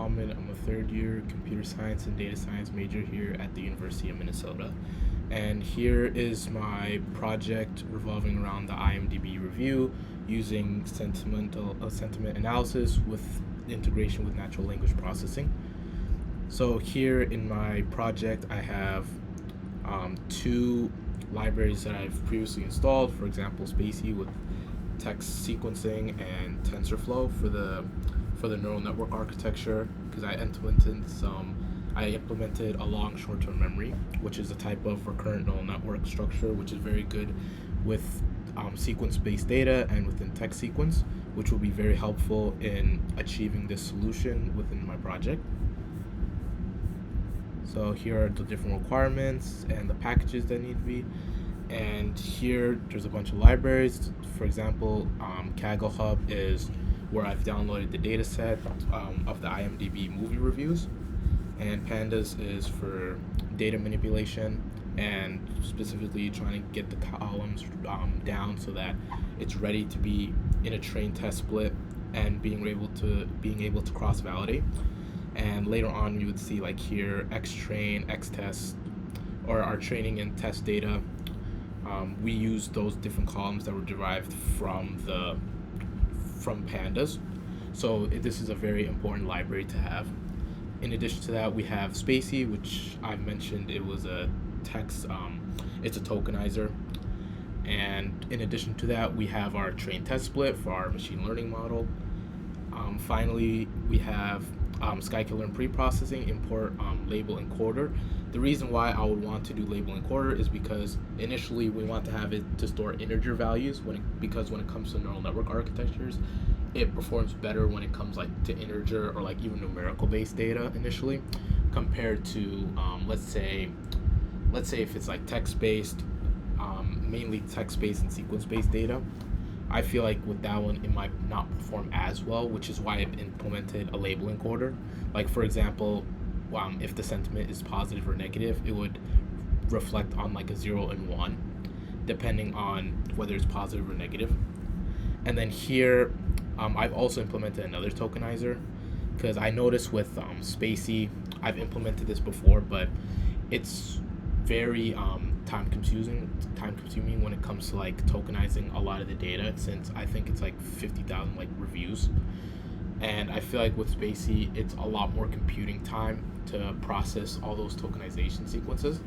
Muhammad. I'm a third year computer science and data science major here at the University of Minnesota. And here is my project revolving around the IMDb review using sentiment analysis with integration with natural language processing. So here in my project, I have two libraries that I've previously installed. For example, Spacey with text sequencing and TensorFlow for the neural network architecture, because I implemented a long short-term memory, which is a type of recurrent neural network structure, which is very good with sequence-based data and within text sequence, which will be very helpful in achieving this solution within my project. So here are the different requirements and the packages that need to be. And here there's a bunch of libraries. For example, Kaggle Hub is where I've downloaded the data set of the IMDb movie reviews. And Pandas is for data manipulation and specifically trying to get the columns down so that it's ready to be in a train test split and being able to cross-validate. And later on, you would see like here, xtrain, xtest, or our training and test data. We use those different columns that were derived from Pandas. So this is a very important library to have. In addition to that, we have Spacey, which I've mentioned. It was a text, it's a tokenizer. And in addition to that, we have our train test split for our machine learning model. Finally, we have Skykiller and pre-processing, import label encoder. The reason why I would want to do label encoder is because initially we want to have it to store integer values because when it comes to neural network architectures, it performs better when it comes like to integer or like even numerical based data initially compared to let's say if it's like text-based, mainly text-based and sequence-based data. I feel like with that one, it might not perform as well, which is why I've implemented a label encoder. Like for example, if the sentiment is positive or negative, it would reflect on like a 0 and 1, depending on whether it's positive or negative. And then here, I've also implemented another tokenizer because I noticed with Spacey, I've implemented this before, but it's very time consuming when it comes to like tokenizing a lot of the data, since I think it's like 50,000 like reviews. And I feel like with Spacey, it's a lot more computing time to process all those tokenization sequences.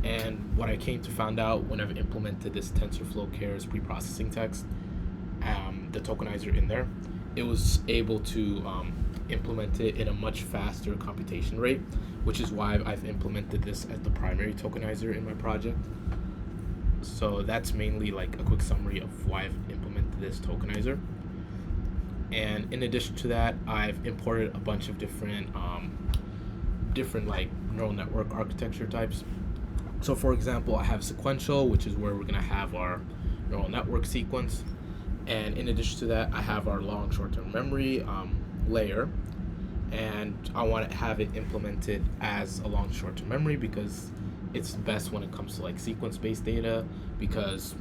And what I came to find out when I've implemented this TensorFlow Cares pre-processing text, the tokenizer in there, it was able to implement it in a much faster computation rate, which is why I've implemented this as the primary tokenizer in my project. So that's mainly like a quick summary of why I've implemented this tokenizer. And in addition to that, I've imported a bunch of different like neural network architecture types. So for example, I have sequential, which is where we're gonna have our neural network sequence. And in addition to that, I have our long short-term memory layer. And I want to have it implemented as a long short-term memory because it's best when it comes to like sequence-based data, because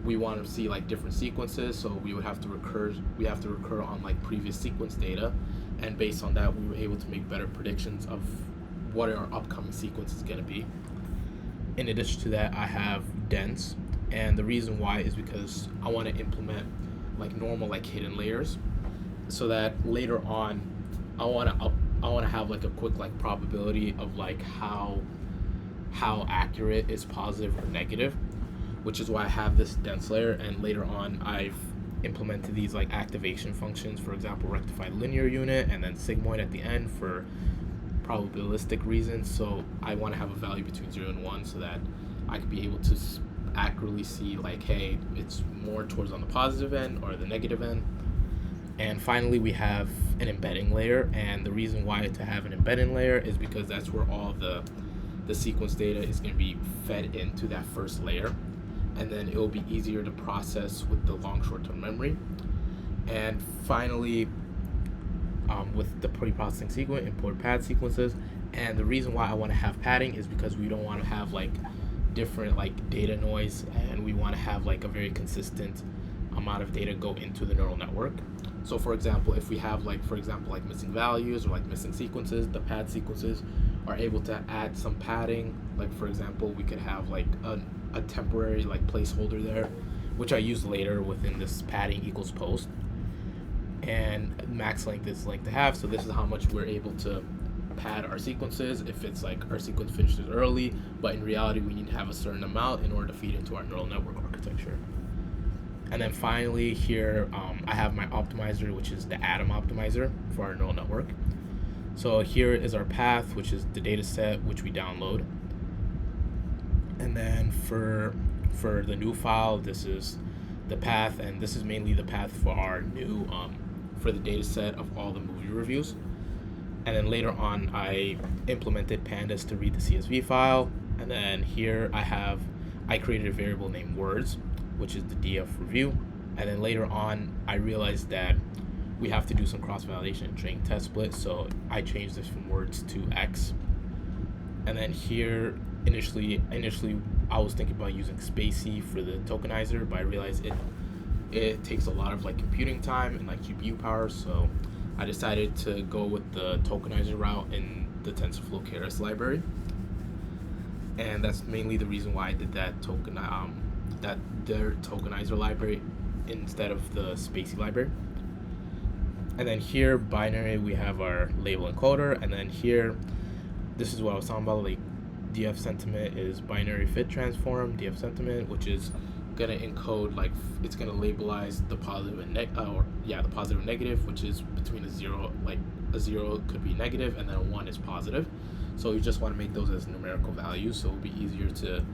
we want to see like different sequences, so we have to recur on like previous sequence data, and based on that we were able to make better predictions of what our upcoming sequence is going to be. In addition to that, I have dense, and the reason why is because I want to implement like normal like hidden layers, so that later on I want to have like a quick like probability of like how accurate is positive or negative, which is why I have this dense layer. And later on I've implemented these like activation functions, for example rectified linear unit and then sigmoid at the end for probabilistic reasons. So I want to have a value between 0 and 1 so that I could be able to accurately see like, hey, it's more towards on the positive end or the negative end. And finally, we have an embedding layer, and the reason why to have an embedding layer is because that's where all the sequence data is going to be fed into that first layer, and then it will be easier to process with the long short-term memory. And finally, with the pre-processing sequence, import pad sequences. And the reason why I want to have padding is because we don't want to have like different like data noise, and we want to have like a very consistent amount of data go into the neural network. So for example, if we have like, for example, like missing values or like missing sequences, the pad sequences are able to add some padding. Like for example, we could have like a temporary like placeholder there, which I use later within this padding equals post. And max length is length to have. So this is how much we're able to pad our sequences if it's like our sequence finishes early, but in reality we need to have a certain amount in order to feed into our neural network architecture. And then finally here, I have my optimizer, which is the Atom optimizer for our neural network. So here is our path, which is the data set which we download. And then for the new file, this is the path, and this is mainly the path for our new for the data set of all the movie reviews. And then later on, I implemented pandas to read the CSV file. And then here I created a variable named words, which is the DF review. And then later on, I realized that we have to do some cross-validation and training test split. So I changed this from words to X. And then here, initially I was thinking about using Spacey for the tokenizer, but I realized it takes a lot of like computing time and like GPU power. So I decided to go with the tokenizer route in the TensorFlow Keras library. And that's mainly the reason why I did that their tokenizer library instead of the Spacey library. And then here, binary, we have our label encoder. And then here, this is what I was talking about, like DF sentiment is binary fit transform, DF sentiment, which is gonna encode, like it's gonna labelize the positive and the positive and negative, which is between a zero, like a zero could be negative and then a one is positive. So you just want to make those as numerical values, so it'll be easier to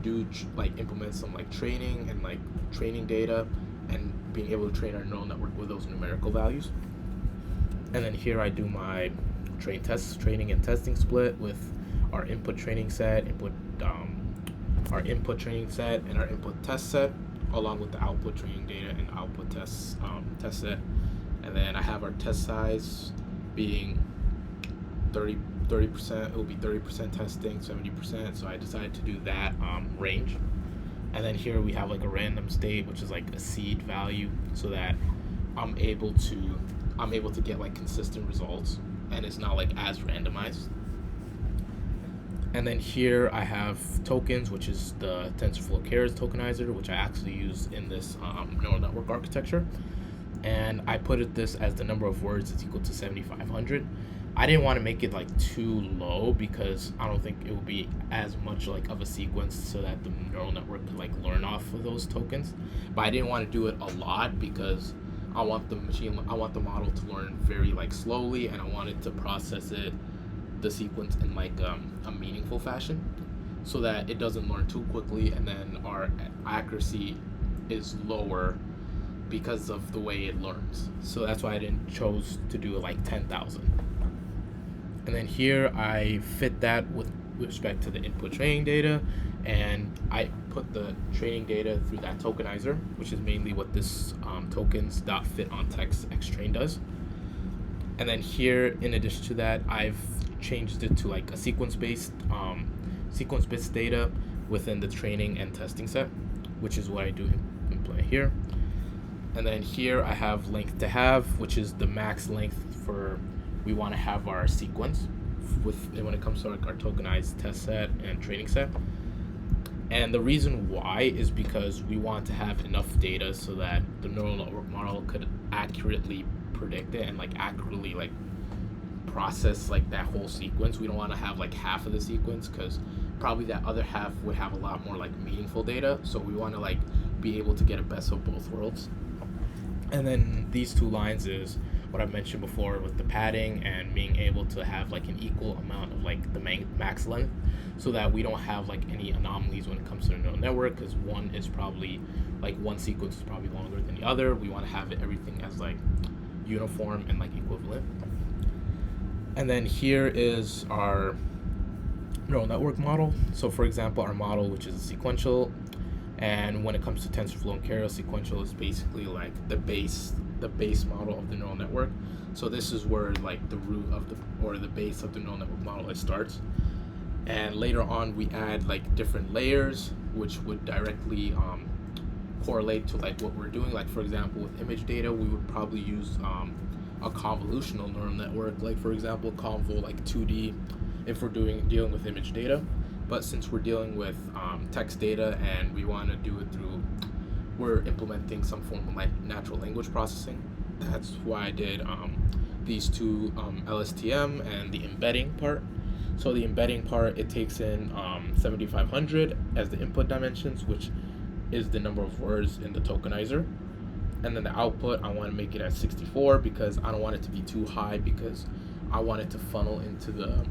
do like implement some like training and like training data and being able to train our neural network with those numerical values. And then here I do my training and testing split with our input training set, our input training set, and our input test set, along with the output training data and output test set. And then I have our test size being 30%. It will be 30% testing, 70%. So I decided to do that range. And then here we have like a random state, which is like a seed value, so that I'm able to get like consistent results, and it's not like as randomized. And then here I have tokens, which is the TensorFlow Keras tokenizer, which I actually use in this neural network architecture. And I put this as the number of words is equal to 7,500. I didn't want to make it like too low because I don't think it will be as much like of a sequence so that the neural network could like learn off of those tokens. But I didn't want to do it a lot because I want the model to learn very like slowly, and I wanted to process the sequence in like a meaningful fashion so that it doesn't learn too quickly and then our accuracy is lower because of the way it learns. So that's why I didn't chose to do it like 10,000. And then here I fit that with respect to the input training data, and I put the training data through that tokenizer, which is mainly what this tokens.fit on text xtrain does. And then here, in addition to that, I've changed it to like a sequence-based data within the training and testing set, which is what I do implement here. And then here I have length to have, which is the max length for we want to have our sequence when it comes to like our tokenized test set and training set. And the reason why is because we want to have enough data so that the neural network model could accurately predict it and like accurately like process like that whole sequence. We don't want to have like half of the sequence because probably that other half would have a lot more like meaningful data. So we want to like be able to get a best of both worlds. And then these two lines is what I mentioned before with the padding and being able to have like an equal amount of like the max length so that we don't have like any anomalies when it comes to the neural network, because one sequence is probably longer than the other. We want to have everything as like uniform and like equivalent. And then here is our neural network model. So for example, our model, which is a sequential, and when it comes to TensorFlow and Keras, sequential is basically like the base model of the neural network. So this is where like the root of the base of the neural network model it starts. And later on we add like different layers which would directly correlate to like what we're doing. Like for example, with image data, we would probably use a convolutional neural network. Like for example, convol like 2D, if we're dealing with image data. But since we're dealing with text data and we want to do it through, we're implementing some form of like natural language processing. That's why I did these two LSTM and the embedding part. So the embedding part, it takes in 7500 as the input dimensions, which is the number of words in the tokenizer. And then the output, I want to make it at 64 because I don't want it to be too high, because I want it to funnel into the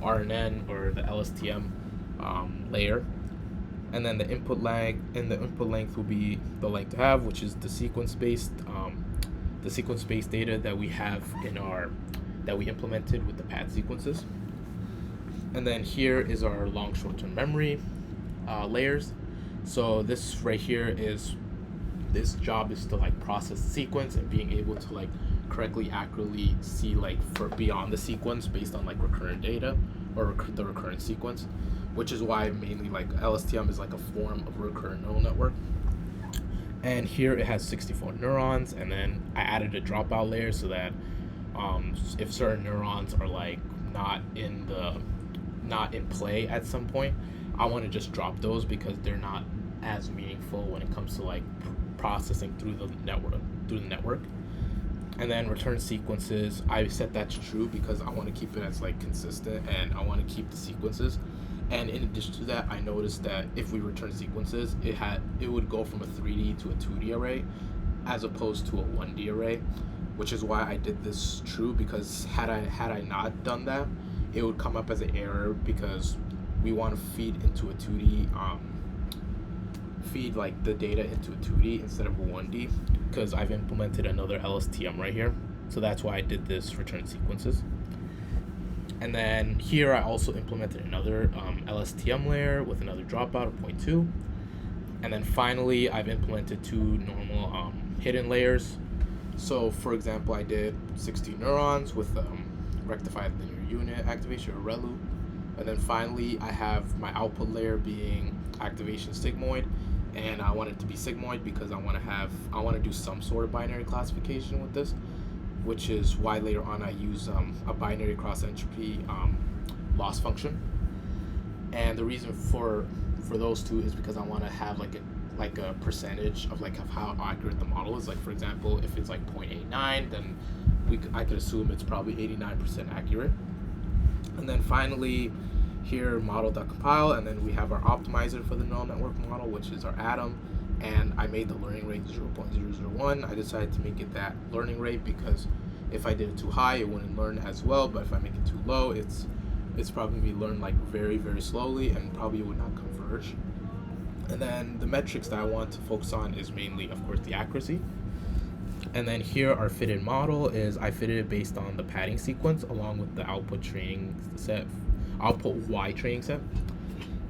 RNN or the LSTM layer. And then the input length will be the length to have, which is the sequence-based data that we have that we implemented with the pad sequences. And then here is our long short-term memory layers. So this right here this job is to like process the sequence and being able to like correctly, accurately see like for beyond the sequence based on like recurrent data or the recurrent sequence, which is why mainly like LSTM is like a form of recurrent neural network. And here it has 64 neurons, and then I added a dropout layer so that if certain neurons are like not in play at some point, I want to just drop those because they're not as meaningful when it comes to like processing through the network. And then return sequences, I set that to true because I want to keep it as like consistent and I want to keep the sequences. And in addition to that, I noticed that if we return sequences, it would go from a 3D to a 2D array as opposed to a 1D array, which is why I did this true, because had I not done that, it would come up as an error because we want to feed into a 2D feed like the data into a 2D instead of a 1D, because I've implemented another LSTM right here. So that's why I did this return sequences. And then here I also implemented another LSTM layer with another dropout of 0.2. And then finally, I've implemented two normal hidden layers. So for example, I did 60 neurons with rectified linear unit activation or ReLU. And then finally, I have my output layer being activation sigmoid, and I want it to be sigmoid because I want to do some sort of binary classification with this, which is why later on I use a binary cross entropy loss function. And the reason for those two is because I want to have like a percentage of like of how accurate the model is. Like for example, if it's like 0.89, then I could assume it's probably 89% accurate. And then finally, here model.compile, and then we have our optimizer for the neural network model, which is our Atom. And I made the learning rate 0.001. I decided to make it that learning rate because if I did it too high, it wouldn't learn as well. But if I make it too low, it's probably going to be learned like very, very slowly and probably would not converge. And then the metrics that I want to focus on is mainly, of course, the accuracy. And then here our fitted model is I fitted it based on the padding sequence along with the output Y training set.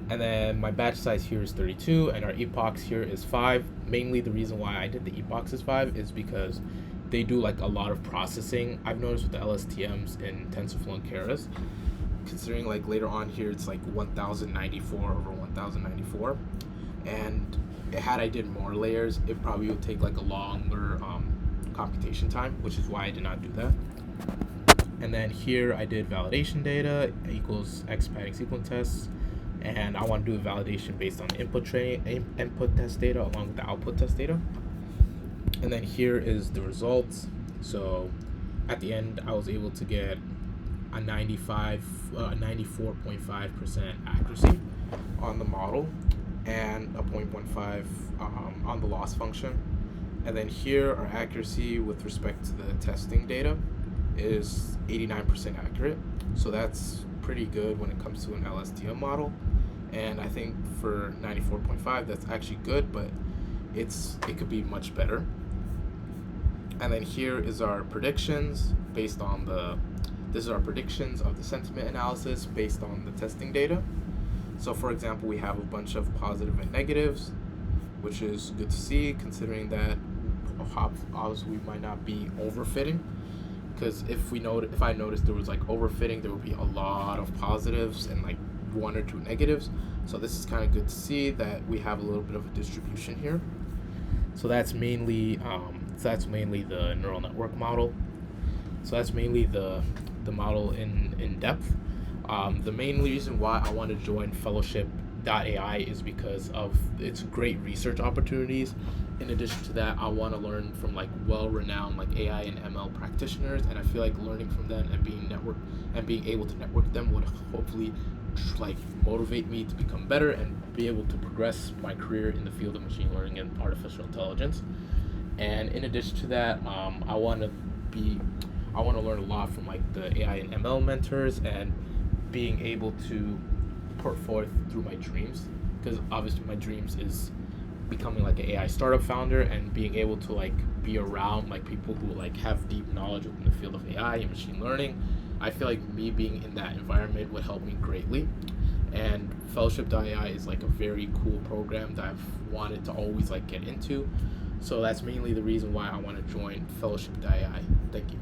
And then my batch size here is 32 and our epochs here is 5. Mainly the reason why I did the epochs is 5 is because they do like a lot of processing. I've noticed with the LSTMs in TensorFlow and Keras, considering like later on here it's like 1094 over 1094, and had I did more layers, it probably would take like a longer computation time, which is why I did not do that. And then here I did validation data equals X padding sequence tests, and I want to do a validation based on input test data along with the output test data. And then here is the results. So at the end, I was able to get a 94.5% accuracy on the model and a 0.15 on the loss function. And then here our accuracy with respect to the testing data is 89% accurate. So that's pretty good when it comes to an LSTM model. And I think for 94.5, that's actually good, but it could be much better. And then here is our predictions based on this is our predictions of the sentiment analysis based on the testing data. So for example, we have a bunch of positive and negatives, which is good to see considering that obviously we might not be overfitting, because if I noticed there was like overfitting, there would be a lot of positives and like 1 or 2 negatives. So this is kind of good to see that we have a little bit of a distribution here. So that's mainly the neural network model. So that's mainly the model in depth. The main reason why I want to join Fellowship.AI is because of its great research opportunities. In addition to that, I want to learn from like well-renowned like AI and ML practitioners, and I feel like learning from them and being able to network them would hopefully like motivate me to become better and be able to progress my career in the field of machine learning and artificial intelligence. And in addition to that, be I want to learn a lot from like the AI and ML mentors and being able to put forth through my dreams, because obviously my dreams is becoming like an AI startup founder and being able to like be around like people who like have deep knowledge in the field of AI and machine learning. I feel like me being in that environment would help me greatly. And Fellowship.ai is like a very cool program that I've wanted to always like get into. So that's mainly the reason why I want to join Fellowship.ai. Thank you.